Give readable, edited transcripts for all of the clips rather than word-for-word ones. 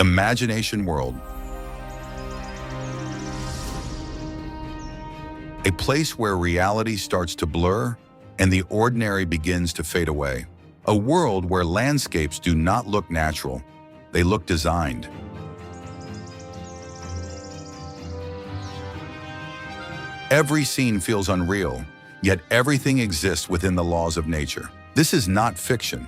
Imagination world. A place where reality starts to blur and the ordinary begins to fade away. A world where landscapes do not look natural, they look designed. Every scene feels unreal, yet everything exists within the laws of nature. This is not fiction.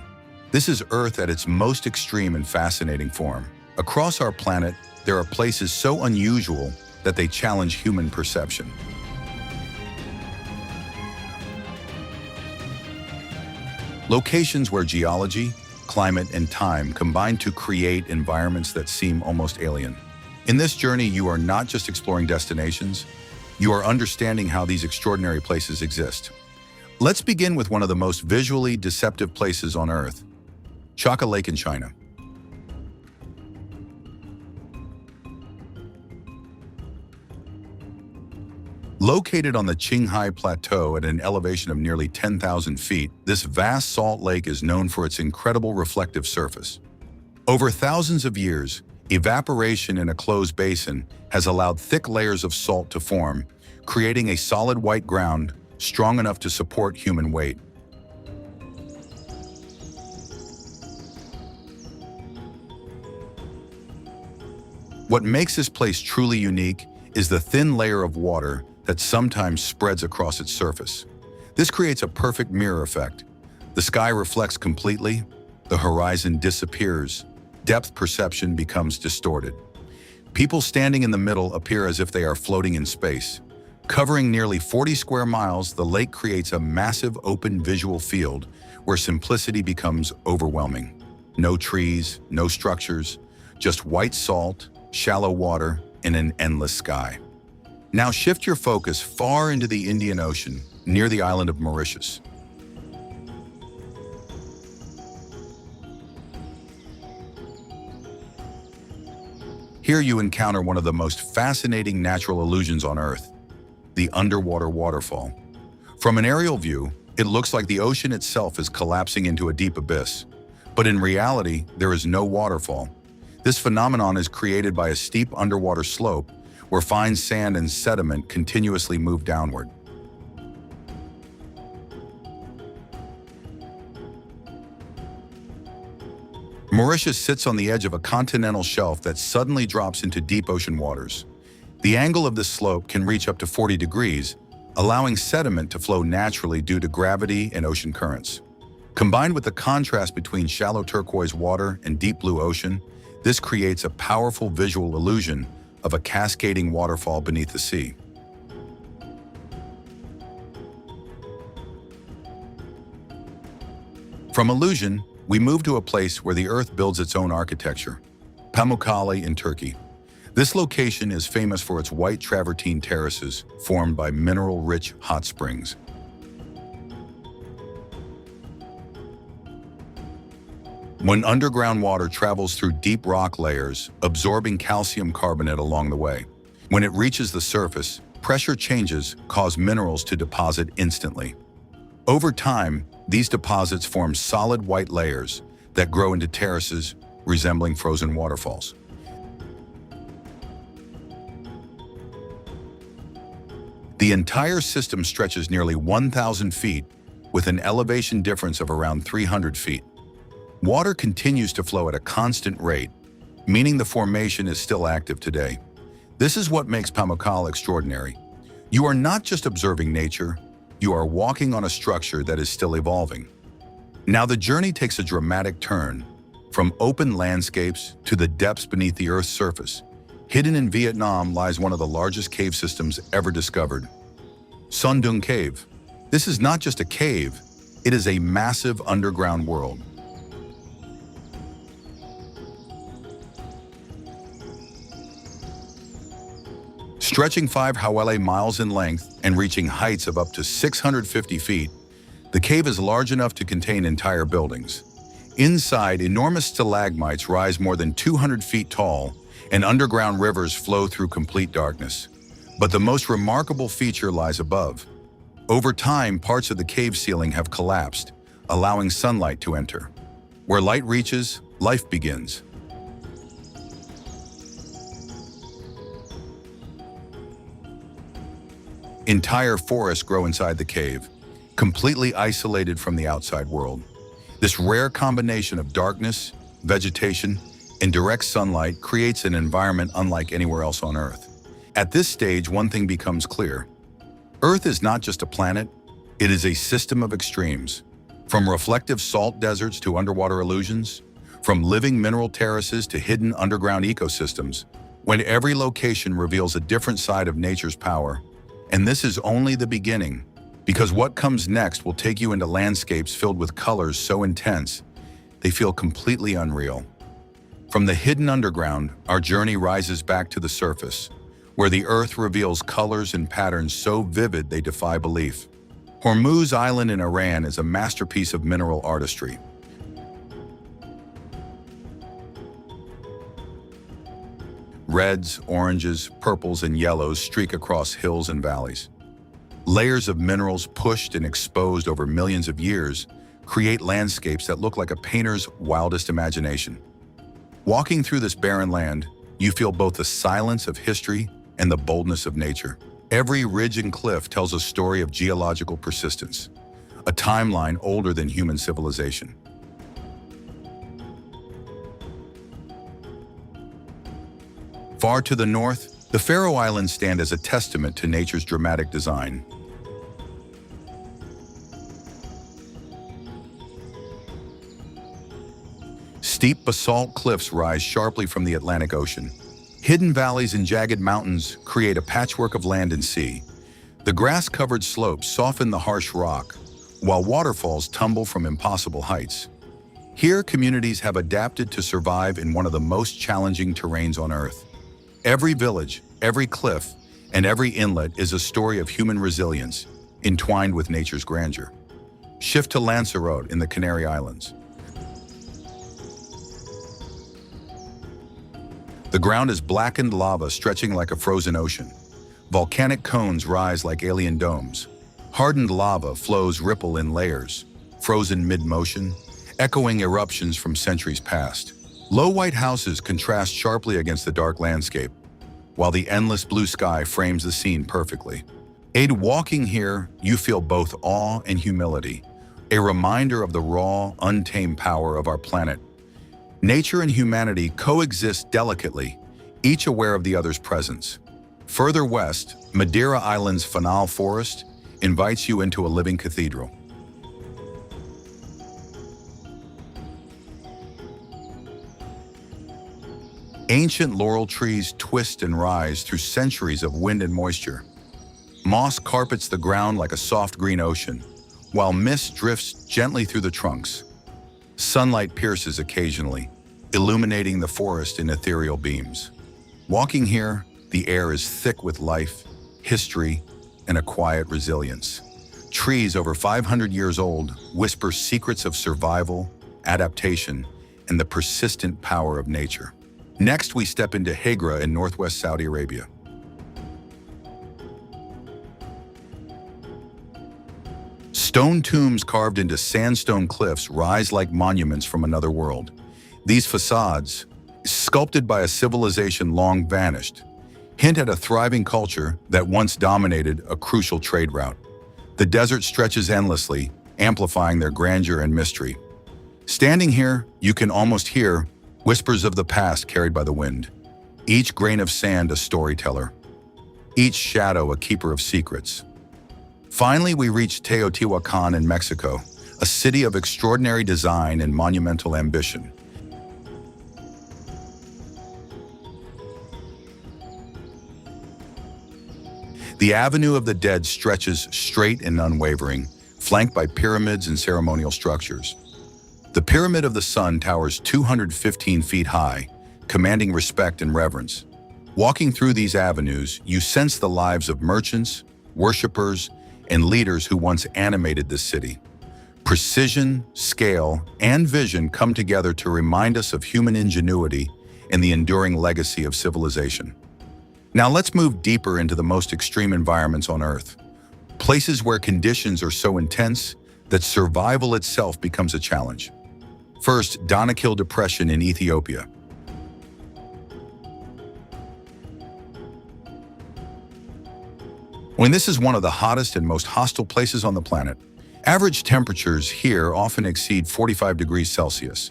This is Earth at its most extreme and fascinating form. Across our planet, there are places so unusual that they challenge human perception. Locations where geology, climate, and time combine to create environments that seem almost alien. In this journey, you are not just exploring destinations, you are understanding how these extraordinary places exist. Let's begin with one of the most visually deceptive places on Earth, Chaka Lake in China. Located on the Qinghai Plateau at an elevation of nearly 10,000 feet, this vast salt lake is known for its incredible reflective surface. Over thousands of years, evaporation in a closed basin has allowed thick layers of salt to form, creating a solid white ground strong enough to support human weight. What makes this place truly unique is the thin layer of water that sometimes spreads across its surface. This creates a perfect mirror effect. The sky reflects completely, the horizon disappears, depth perception becomes distorted. People standing in the middle appear as if they are floating in space. Covering nearly 40 square miles, the lake creates a massive open visual field where simplicity becomes overwhelming. No trees, no structures, just white salt, shallow water, and an endless sky. Now shift your focus far into the Indian Ocean, near the island of Mauritius. Here you encounter one of the most fascinating natural illusions on Earth, the underwater waterfall. From an aerial view, it looks like the ocean itself is collapsing into a deep abyss. But in reality, there is no waterfall. This phenomenon is created by a steep underwater slope where fine sand and sediment continuously move downward. Mauritius sits on the edge of a continental shelf that suddenly drops into deep ocean waters. The angle of this slope can reach up to 40 degrees, allowing sediment to flow naturally due to gravity and ocean currents. Combined with the contrast between shallow turquoise water and deep blue ocean, this creates a powerful visual illusion of a cascading waterfall beneath the sea. From illusion, we move to a place where the Earth builds its own architecture, Pamukkale in Turkey. This location is famous for its white travertine terraces formed by mineral-rich hot springs. When underground water travels through deep rock layers, absorbing calcium carbonate along the way. When it reaches the surface, pressure changes cause minerals to deposit instantly. Over time, these deposits form solid white layers that grow into terraces resembling frozen waterfalls. The entire system stretches nearly 1,000 feet with an elevation difference of around 300 feet. Water continues to flow at a constant rate, meaning the formation is still active today. This is what makes Pamukkale extraordinary. You are not just observing nature, you are walking on a structure that is still evolving. Now the journey takes a dramatic turn, from open landscapes to the depths beneath the Earth's surface. Hidden in Vietnam lies one of the largest cave systems ever discovered, Son Doong Cave. This is not just a cave, it is a massive underground world. Stretching 5 Hawele miles in length and reaching heights of up to 650 feet, the cave is large enough to contain entire buildings. Inside, enormous stalagmites rise more than 200 feet tall, and underground rivers flow through complete darkness. But the most remarkable feature lies above. Over time, parts of the cave ceiling have collapsed, allowing sunlight to enter. Where light reaches, life begins. Entire forests grow inside the cave, completely isolated from the outside world. This rare combination of darkness, vegetation, and direct sunlight creates an environment unlike anywhere else on Earth. At this stage, one thing becomes clear. Earth is not just a planet, it is a system of extremes. From reflective salt deserts to underwater illusions, from living mineral terraces to hidden underground ecosystems, when every location reveals a different side of nature's power. And this is only the beginning, because what comes next will take you into landscapes filled with colors so intense, they feel completely unreal. From the hidden underground, our journey rises back to the surface, where the Earth reveals colors and patterns so vivid they defy belief. Hormuz Island in Iran is a masterpiece of mineral artistry. Reds, oranges, purples, and yellows streak across hills and valleys. Layers of minerals pushed and exposed over millions of years create landscapes that look like a painter's wildest imagination. Walking through this barren land, you feel both the silence of history and the boldness of nature. Every ridge and cliff tells a story of geological persistence, a timeline older than human civilization. Far to the north, the Faroe Islands stand as a testament to nature's dramatic design. Steep basalt cliffs rise sharply from the Atlantic Ocean. Hidden valleys and jagged mountains create a patchwork of land and sea. The grass-covered slopes soften the harsh rock, while waterfalls tumble from impossible heights. Here, communities have adapted to survive in one of the most challenging terrains on Earth. Every village, every cliff, and every inlet is a story of human resilience, entwined with nature's grandeur. Shift to Lanzarote in the Canary Islands. The ground is blackened lava stretching like a frozen ocean. Volcanic cones rise like alien domes. Hardened lava flows ripple in layers, frozen mid-motion, echoing eruptions from centuries past. Low white houses contrast sharply against the dark landscape, while the endless blue sky frames the scene perfectly. Walking here, you feel both awe and humility, a reminder of the raw, untamed power of our planet. Nature and humanity coexist delicately, each aware of the other's presence. Further west, Madeira Island's Fanal Forest invites you into a living cathedral. Ancient laurel trees twist and rise through centuries of wind and moisture. Moss carpets the ground like a soft green ocean, while mist drifts gently through the trunks. Sunlight pierces occasionally, illuminating the forest in ethereal beams. Walking here, the air is thick with life, history, and a quiet resilience. Trees over 500 years old whisper secrets of survival, adaptation, and the persistent power of nature. Next, we step into Hejra in northwest Saudi Arabia. Stone tombs carved into sandstone cliffs rise like monuments from another world. These facades, sculpted by a civilization long vanished, hint at a thriving culture that once dominated a crucial trade route. The desert stretches endlessly, amplifying their grandeur and mystery. Standing here, you can almost hear whispers of the past carried by the wind. Each grain of sand a storyteller. Each shadow a keeper of secrets. Finally, we reach Teotihuacan in Mexico, a city of extraordinary design and monumental ambition. The Avenue of the Dead stretches straight and unwavering, flanked by pyramids and ceremonial structures. The Pyramid of the Sun towers 215 feet high, commanding respect and reverence. Walking through these avenues, you sense the lives of merchants, worshippers, and leaders who once animated this city. Precision, scale, and vision come together to remind us of human ingenuity and the enduring legacy of civilization. Now let's move deeper into the most extreme environments on Earth, places where conditions are so intense that survival itself becomes a challenge. First, Danakil Depression in Ethiopia. This is one of the hottest and most hostile places on the planet. Average temperatures here often exceed 45 degrees Celsius.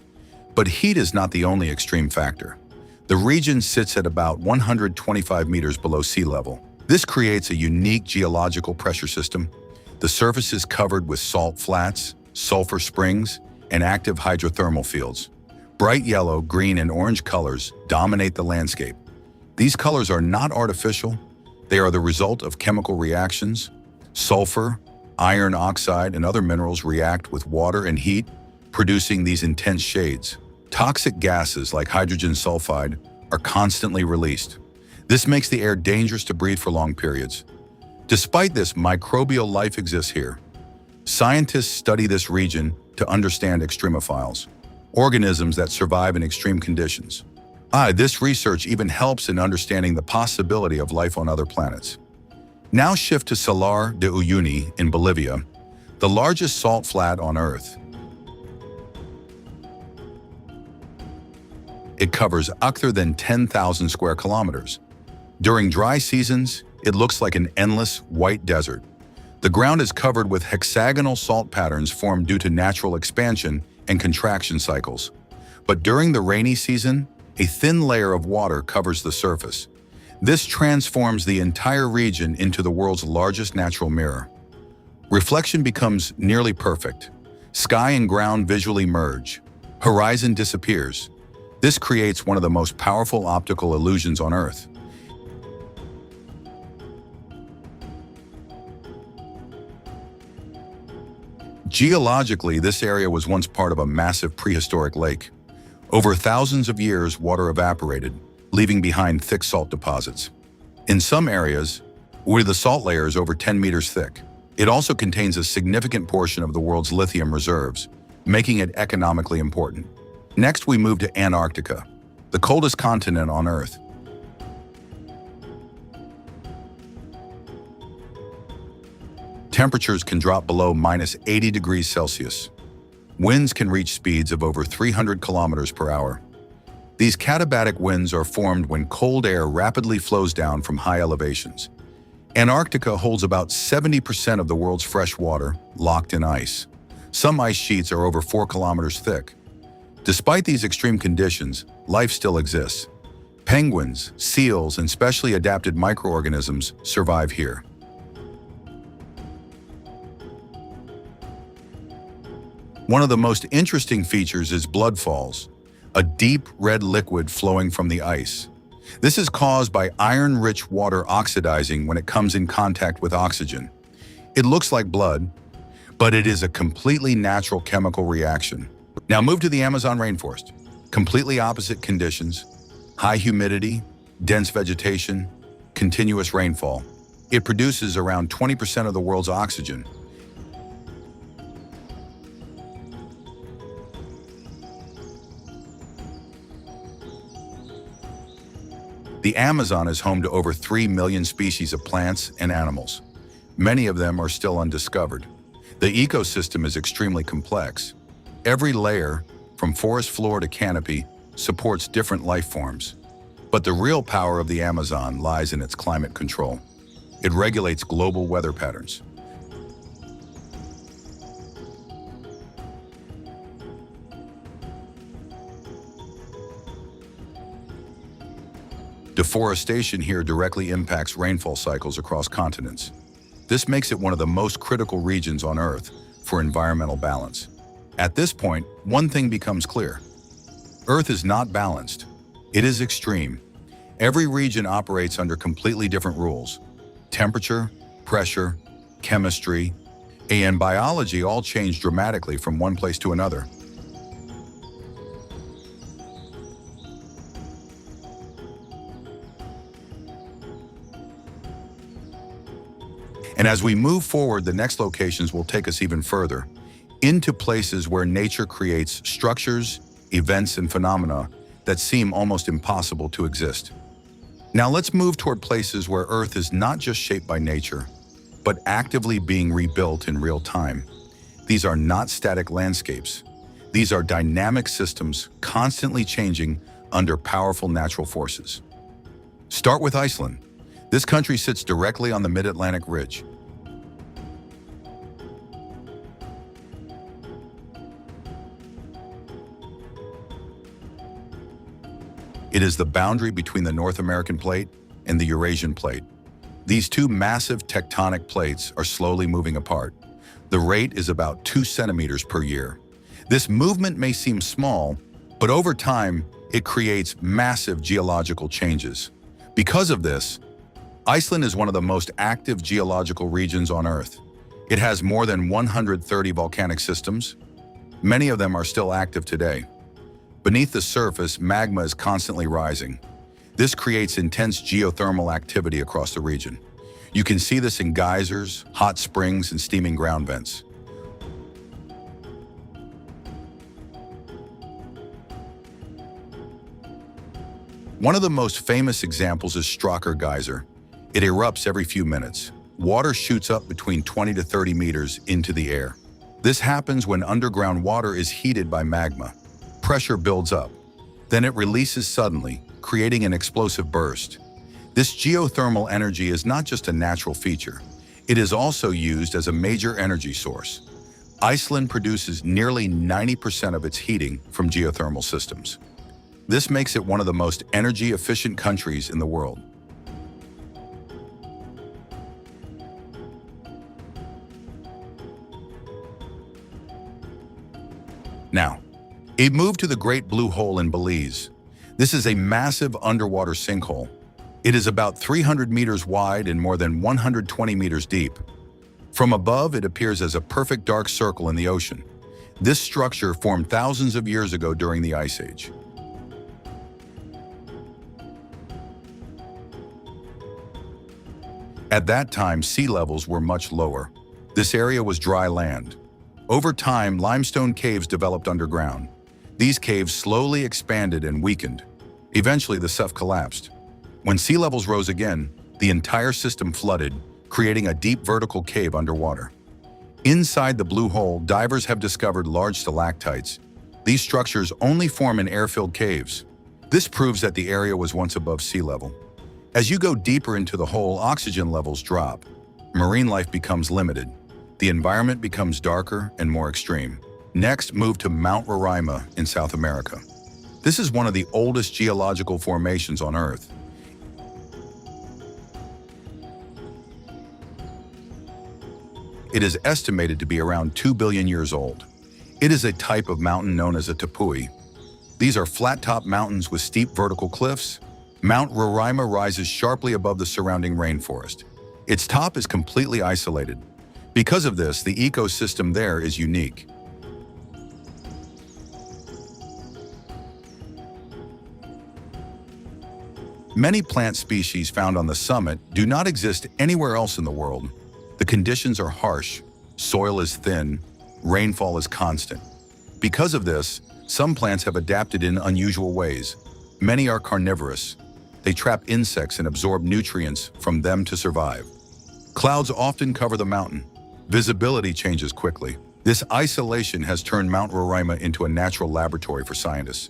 But heat is not the only extreme factor. The region sits at about 125 meters below sea level. This creates a unique geological pressure system. The surface is covered with salt flats, sulfur springs, and active hydrothermal fields. Bright yellow, green, and orange colors dominate the landscape. These colors are not artificial. They are the result of chemical reactions. Sulfur, iron oxide, and other minerals react with water and heat, producing these intense shades. Toxic gases like hydrogen sulfide are constantly released. This makes the air dangerous to breathe for long periods. Despite this, microbial life exists here. Scientists study this region to understand extremophiles, organisms that survive in extreme conditions. This research even helps in understanding the possibility of life on other planets. Now shift to Salar de Uyuni in Bolivia, the largest salt flat on Earth. It covers more than 10,000 square kilometers. During dry seasons, it looks like an endless white desert. The ground is covered with hexagonal salt patterns formed due to natural expansion and contraction cycles. But during the rainy season, a thin layer of water covers the surface. This transforms the entire region into the world's largest natural mirror. Reflection becomes nearly perfect. Sky and ground visually merge. Horizon disappears. This creates one of the most powerful optical illusions on Earth. Geologically, this area was once part of a massive prehistoric lake. Over thousands of years, water evaporated, leaving behind thick salt deposits. In some areas, where the salt layer is over 10 meters thick, it also contains a significant portion of the world's lithium reserves, making it economically important. Next, we move to Antarctica, the coldest continent on Earth. Temperatures can drop below -80 degrees Celsius. Winds can reach speeds of over 300 kilometers per hour. These katabatic winds are formed when cold air rapidly flows down from high elevations. Antarctica holds about 70% of the world's fresh water, locked in ice. Some ice sheets are over 4 kilometers thick. Despite these extreme conditions, life still exists. Penguins, seals, and specially adapted microorganisms survive here. One of the most interesting features is blood falls, a deep red liquid flowing from the ice. This is caused by iron-rich water oxidizing when it comes in contact with oxygen. It looks like blood, but it is a completely natural chemical reaction. Now move to the Amazon rainforest. Completely opposite conditions: high humidity, dense vegetation, continuous rainfall. It produces around 20% of the world's oxygen. The Amazon is home to over 3 million species of plants and animals. Many of them are still undiscovered. The ecosystem is extremely complex. Every layer, from forest floor to canopy, supports different life forms. But the real power of the Amazon lies in its climate control. It regulates global weather patterns. Deforestation here directly impacts rainfall cycles across continents. This makes it one of the most critical regions on Earth for environmental balance. At this point, one thing becomes clear. Earth is not balanced. It is extreme. Every region operates under completely different rules. Temperature, pressure, chemistry, and biology all change dramatically from one place to another. And as we move forward, the next locations will take us even further, into places where nature creates structures, events, and phenomena that seem almost impossible to exist. Now let's move toward places where Earth is not just shaped by nature, but actively being rebuilt in real time. These are not static landscapes. These are dynamic systems constantly changing under powerful natural forces. Start with Iceland. This country sits directly on the mid-Atlantic ridge. It is the boundary between the North American plate and the Eurasian plate. These two massive tectonic plates are slowly moving apart. The rate is about 2 centimeters per year. This movement may seem small, but over time, it creates massive geological changes. Because of this, Iceland is one of the most active geological regions on Earth. It has more than 130 volcanic systems. Many of them are still active today. Beneath the surface, magma is constantly rising. This creates intense geothermal activity across the region. You can see this in geysers, hot springs, and steaming ground vents. One of the most famous examples is Strokr Geyser. It erupts every few minutes. Water shoots up between 20 to 30 meters into the air. This happens when underground water is heated by magma. Pressure builds up. Then it releases suddenly, creating an explosive burst. This geothermal energy is not just a natural feature. It is also used as a major energy source. Iceland produces nearly 90% of its heating from geothermal systems. This makes it one of the most energy-efficient countries in the world. Now, it moved to the Great Blue Hole in Belize. This is a massive underwater sinkhole. It is about 300 meters wide and more than 120 meters deep. From above, it appears as a perfect dark circle in the ocean. This structure formed thousands of years ago during the Ice Age. At that time, sea levels were much lower. This area was dry land. Over time, limestone caves developed underground. These caves slowly expanded and weakened. Eventually, the stuff collapsed. When sea levels rose again, the entire system flooded, creating a deep vertical cave underwater. Inside the blue hole, divers have discovered large stalactites. These structures only form in air-filled caves. This proves that the area was once above sea level. As you go deeper into the hole, oxygen levels drop. Marine life becomes limited. The environment becomes darker and more extreme. Next, move to Mount Roraima in South America. This is one of the oldest geological formations on Earth. It is estimated to be around 2 billion years old. It is a type of mountain known as a tepui. These are flat-top mountains with steep vertical cliffs. Mount Roraima rises sharply above the surrounding rainforest. Its top is completely isolated. Because of this, the ecosystem there is unique. Many plant species found on the summit do not exist anywhere else in the world. The conditions are harsh, soil is thin, rainfall is constant. Because of this, some plants have adapted in unusual ways. Many are carnivorous. They trap insects and absorb nutrients from them to survive. Clouds often cover the mountain. Visibility changes quickly. This isolation has turned Mount Roraima into a natural laboratory for scientists.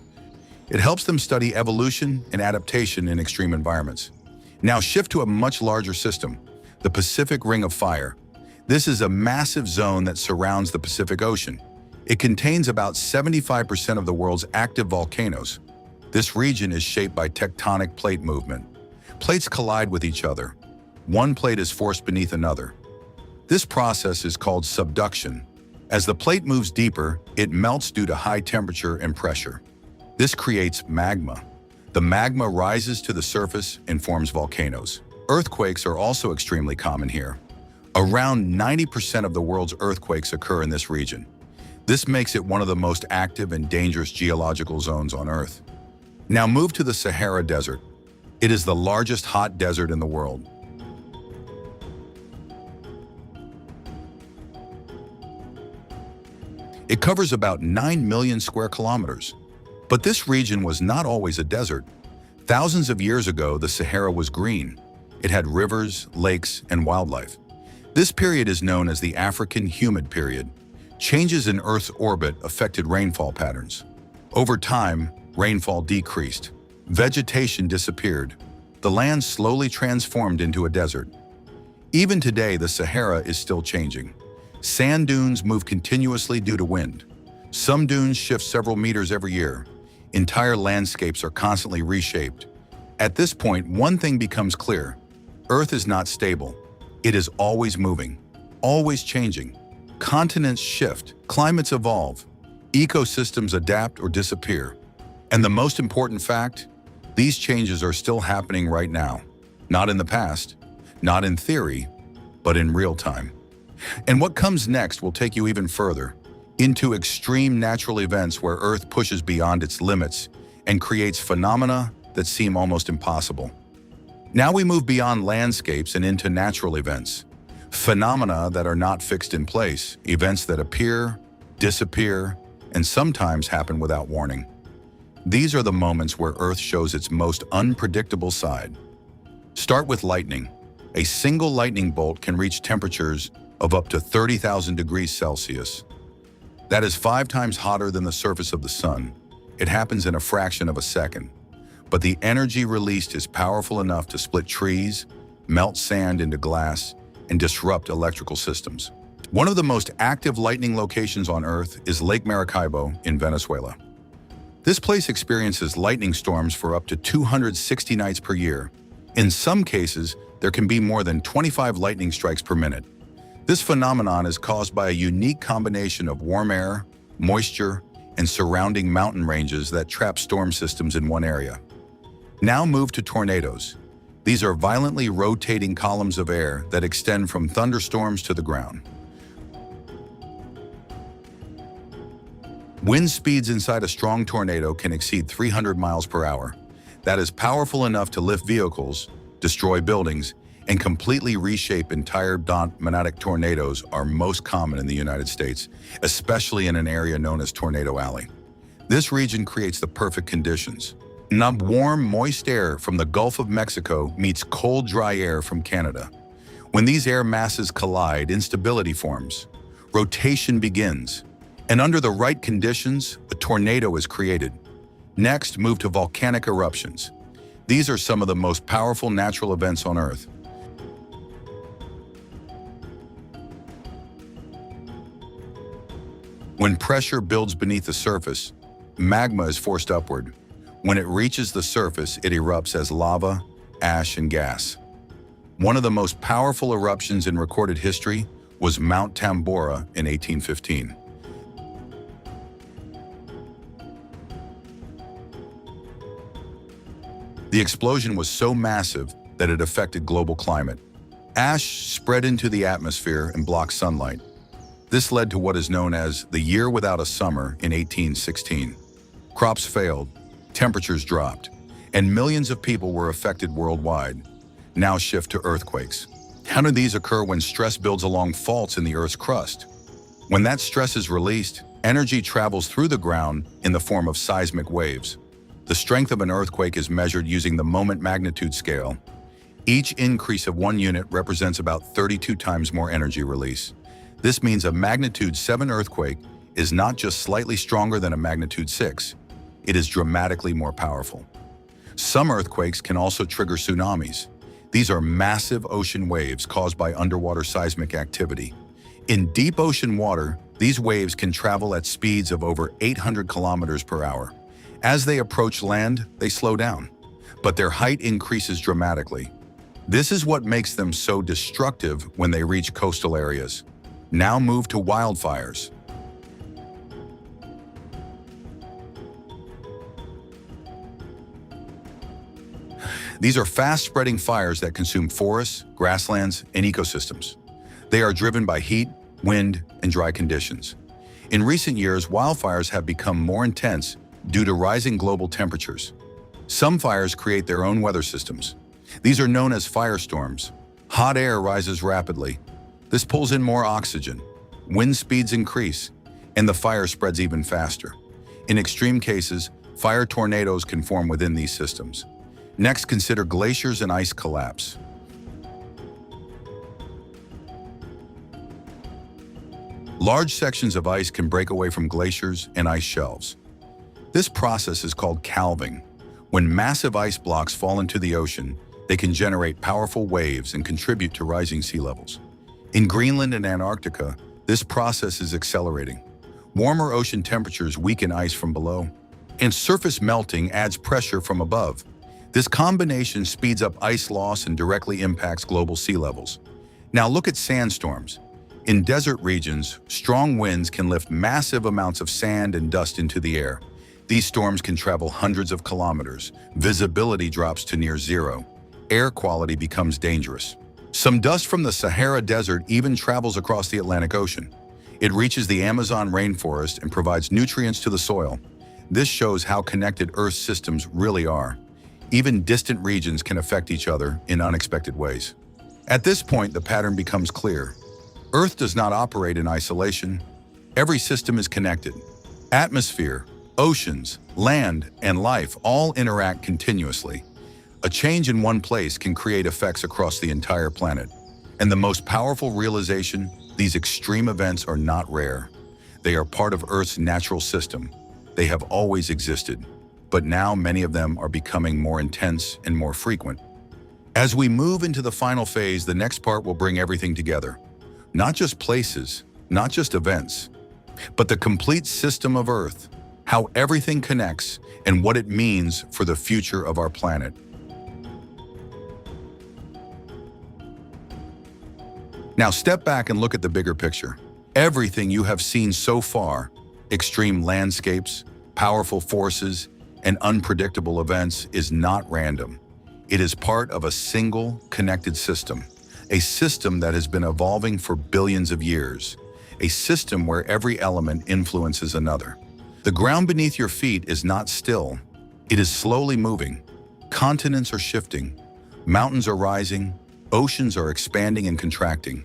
It helps them study evolution and adaptation in extreme environments. Now shift to a much larger system, the Pacific Ring of Fire. This is a massive zone that surrounds the Pacific Ocean. It contains about 75% of the world's active volcanoes. This region is shaped by tectonic plate movement. Plates collide with each other. One plate is forced beneath another. This process is called subduction. As the plate moves deeper, it melts due to high temperature and pressure. This creates magma. The magma rises to the surface and forms volcanoes. Earthquakes are also extremely common here. Around 90% of the world's earthquakes occur in this region. This makes it one of the most active and dangerous geological zones on Earth. Now move to the Sahara Desert. It is the largest hot desert in the world. It covers about 9 million square kilometers. But this region was not always a desert. Thousands of years ago, the Sahara was green. It had rivers, lakes, and wildlife. This period is known as the African humid period. Changes in Earth's orbit affected rainfall patterns. Over time, rainfall decreased. Vegetation disappeared. the land slowly transformed into a desert. Even today, the Sahara is still changing. Sand dunes move continuously due to wind. Some dunes shift several meters every year. Entire landscapes are constantly reshaped. At this point, one thing becomes clear. Earth is not stable. It is always moving, always changing. Continents shift, climates evolve, ecosystems adapt or disappear. And the most important fact, these changes are still happening right now. Not in the past, not in theory, but in real time. And what comes next will take you even further, into extreme natural events where Earth pushes beyond its limits and creates phenomena that seem almost impossible. Now we move beyond landscapes and into natural events. Phenomena that are not fixed in place, events that appear, disappear, and sometimes happen without warning. These are the moments where Earth shows its most unpredictable side. Start with lightning. A single lightning bolt can reach temperatures of up to 30,000 degrees Celsius. That is 5 times hotter than the surface of the sun. It happens in a fraction of a second. But the energy released is powerful enough to split trees, melt sand into glass, and disrupt electrical systems. One of the most active lightning locations on Earth is Lake Maracaibo in Venezuela. This place experiences lightning storms for up to 260 nights per year. In some cases, there can be more than 25 lightning strikes per minute. This phenomenon is caused by a unique combination of warm air, moisture, and surrounding mountain ranges that trap storm systems in one area. Now move to tornadoes. These are violently rotating columns of air that extend from thunderstorms to the ground. Wind speeds inside a strong tornado can exceed 300 miles per hour. That is powerful enough to lift vehicles, destroy buildings, and completely reshape entire Magnetic tornadoes are most common in the United States, especially in an area known as Tornado Alley. This region creates the perfect conditions. Warm, moist air from the Gulf of Mexico meets cold, dry air from Canada. When these air masses collide, instability forms. Rotation begins. And under the right conditions, a tornado is created. Next, move to volcanic eruptions. These are some of the most powerful natural events on Earth. When pressure builds beneath the surface, magma is forced upward. When it reaches the surface, it erupts as lava, ash, and gas. One of the most powerful eruptions in recorded history was Mount Tambora in 1815. The explosion was so massive that it affected global climate. Ash spread into the atmosphere and blocked sunlight. This led to what is known as the Year Without a Summer in 1816. Crops failed, temperatures dropped, and millions of people were affected worldwide. Now shift to earthquakes. How do these occur when stress builds along faults in the Earth's crust? When that stress is released, energy travels through the ground in the form of seismic waves. The strength of an earthquake is measured using the moment magnitude scale. Each increase of 1 unit represents about 32 times more energy release. This means a magnitude 7 earthquake is not just slightly stronger than a magnitude 6, it is dramatically more powerful. Some earthquakes can also trigger tsunamis. These are massive ocean waves caused by underwater seismic activity. In deep ocean water, these waves can travel at speeds of over 800 kilometers per hour. As they approach land, they slow down, but their height increases dramatically. This is what makes them so destructive when they reach coastal areas. Now move to wildfires. These are fast-spreading fires that consume forests, grasslands, and ecosystems. They are driven by heat, wind, and dry conditions. In recent years, wildfires have become more intense due to rising global temperatures. Some fires create their own weather systems. These are known as firestorms. Hot air rises rapidly. This pulls in more oxygen. Wind speeds increase, and the fire spreads even faster. In extreme cases, fire tornadoes can form within these systems. Next, consider glaciers and ice collapse. Large sections of ice can break away from glaciers and ice shelves. This process is called calving. When massive ice blocks fall into the ocean, they can generate powerful waves and contribute to rising sea levels. In Greenland and Antarctica, this process is accelerating. Warmer ocean temperatures weaken ice from below, and surface melting adds pressure from above. This combination speeds up ice loss and directly impacts global sea levels. Now look at sandstorms. In desert regions, strong winds can lift massive amounts of sand and dust into the air. These storms can travel hundreds of kilometers. Visibility drops to near zero. Air quality becomes dangerous. Some dust from the Sahara Desert even travels across the Atlantic Ocean. It reaches the Amazon rainforest and provides nutrients to the soil. This shows how connected Earth's systems really are. Even distant regions can affect each other in unexpected ways. At this point, the pattern becomes clear. Earth does not operate in isolation. Every system is connected. Atmosphere, oceans, land, and life all interact continuously. A change in one place can create effects across the entire planet. And the most powerful realization, these extreme events are not rare. They are part of Earth's natural system. They have always existed, but now many of them are becoming more intense and more frequent. As we move into the final phase, the next part will bring everything together. Not just places, not just events, but the complete system of Earth, how everything connects, and what it means for the future of our planet. Now step back and look at the bigger picture. Everything you have seen so far, extreme landscapes, powerful forces, and unpredictable events, is not random. It is part of a single, connected system, a system that has been evolving for billions of years, a system where every element influences another. The ground beneath your feet is not still. It is slowly moving. Continents are shifting. Mountains are rising. Oceans are expanding and contracting.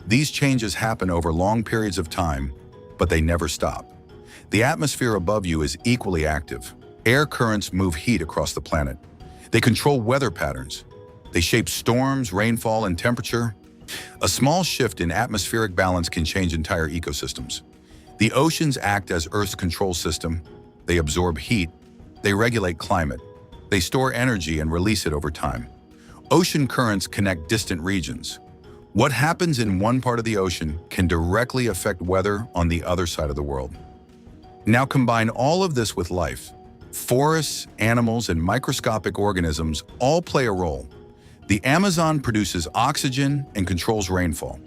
These changes happen over long periods of time, but they never stop. The atmosphere above you is equally active. Air currents move heat across the planet. They control weather patterns. They shape storms, rainfall, and temperature. A small shift in atmospheric balance can change entire ecosystems. The oceans act as Earth's control system. They absorb heat. They regulate climate. They store energy and release it over time. Ocean currents connect distant regions. What happens in one part of the ocean can directly affect weather on the other side of the world. Now combine all of this with life. Forests, animals, and microscopic organisms all play a role. The Amazon produces oxygen and controls rainfall.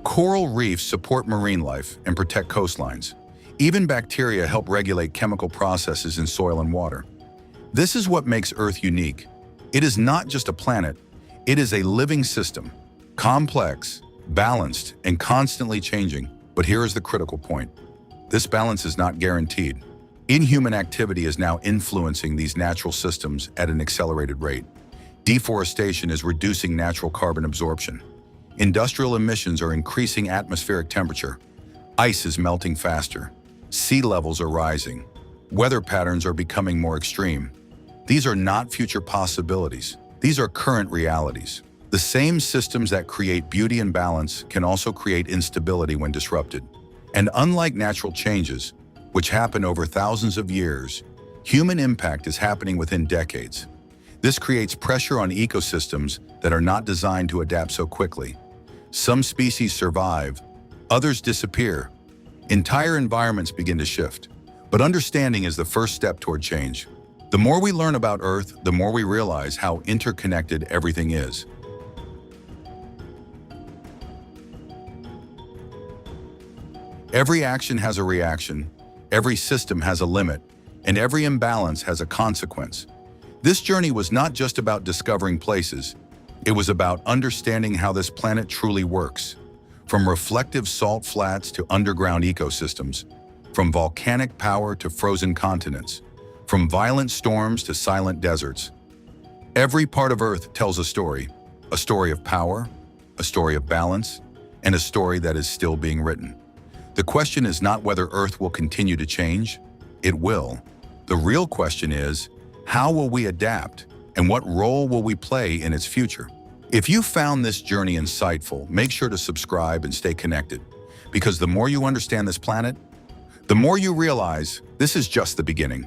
Coral reefs support marine life and protect coastlines. Even bacteria help regulate chemical processes in soil and water. This is what makes Earth unique. It is not just a planet, it is a living system, complex, balanced, and constantly changing. But here is the critical point. This balance is not guaranteed. Inhuman activity is now influencing these natural systems at an accelerated rate. Deforestation is reducing natural carbon absorption. Industrial emissions are increasing atmospheric temperature. Ice is melting faster. Sea levels are rising. Weather patterns are becoming more extreme. These are not future possibilities. These are current realities. The same systems that create beauty and balance can also create instability when disrupted. And unlike natural changes, which happen over thousands of years, human impact is happening within decades. This creates pressure on ecosystems that are not designed to adapt so quickly. Some species survive, others disappear. Entire environments begin to shift. But understanding is the first step toward change. The more we learn about Earth, the more we realize how interconnected everything is. Every action has a reaction, every system has a limit, and every imbalance has a consequence. This journey was not just about discovering places, it was about understanding how this planet truly works. From reflective salt flats to underground ecosystems, from volcanic power to frozen continents, from violent storms to silent deserts. Every part of Earth tells a story of power, a story of balance, and a story that is still being written. The question is not whether Earth will continue to change. It will. The real question is, how will we adapt, and what role will we play in its future? If you found this journey insightful, make sure to subscribe and stay connected, because the more you understand this planet, The more you realize, this is just the beginning.